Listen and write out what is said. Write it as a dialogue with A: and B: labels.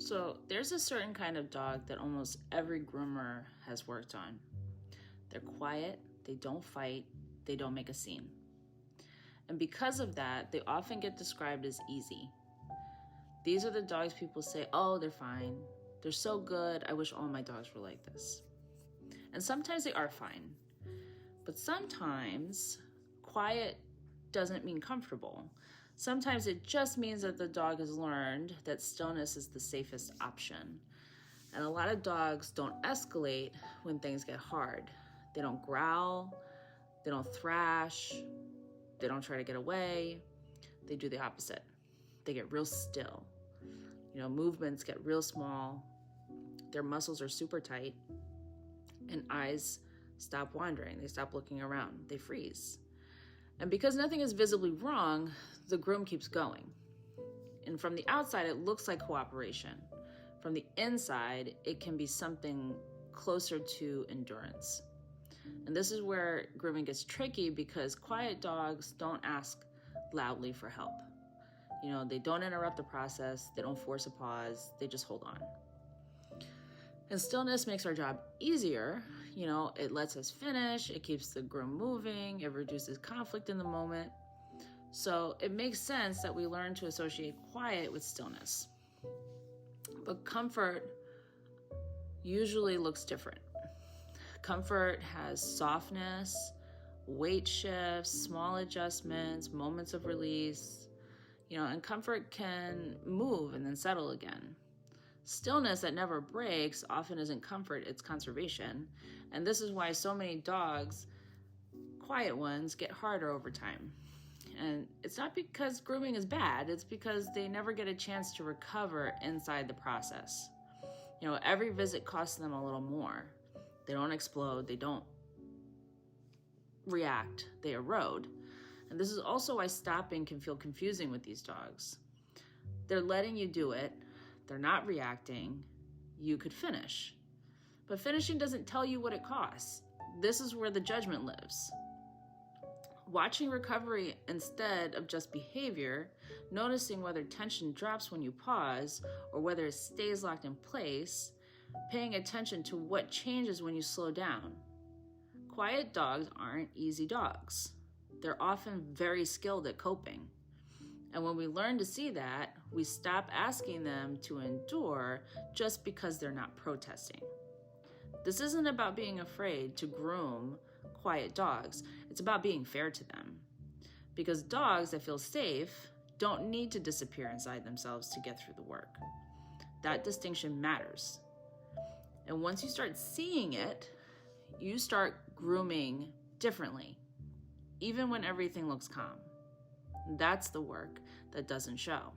A: So there's a certain kind of dog that almost every groomer has worked on. They're quiet, they don't fight, they don't make a scene. And because of that, they often get described as easy. These are the dogs people say, oh, they're fine. They're so good, I wish all my dogs were like this. And sometimes they are fine. But sometimes quiet doesn't mean comfortable. Sometimes it just means that the dog has learned that stillness is the safest option. And a lot of dogs don't escalate when things get hard. They don't growl, they don't thrash, they don't try to get away. They do the opposite. They get real still. Movements get real small. Their muscles are super tight, and eyes stop wandering. They stop looking around. They freeze. And because nothing is visibly wrong, the groom keeps going. And from the outside, it looks like cooperation. From the inside, it can be something closer to endurance. And this is where grooming gets tricky because quiet dogs don't ask loudly for help. They don't interrupt the process. They don't force a pause. They just hold on. And stillness makes our job easier. It lets us finish. It keeps the groom moving. It reduces conflict in the moment. So it makes sense that we learn to associate quiet with stillness. But comfort usually looks different. Comfort has softness, weight shifts, small adjustments, moments of release, and comfort can move and then settle again. Stillness that never breaks often isn't comfort, it's conservation. And this is why so many dogs, quiet ones, get harder over time. And it's not because grooming is bad, it's because they never get a chance to recover inside the process. Every visit costs them a little more. They don't explode, they don't react, they erode. And this is also why stopping can feel confusing with these dogs. They're letting you do it, they're not reacting, you could finish. But finishing doesn't tell you what it costs. This is where the judgment lives. Watching recovery instead of just behavior, noticing whether tension drops when you pause or whether it stays locked in place, paying attention to what changes when you slow down. Quiet dogs aren't easy dogs. They're often very skilled at coping. And when we learn to see that, we stop asking them to endure just because they're not protesting. This isn't about being afraid to groom quiet dogs. It's about being fair to them. Because dogs that feel safe don't need to disappear inside themselves to get through the work. That distinction matters. And once you start seeing it, you start grooming differently, even when everything looks calm. That's the work that doesn't show.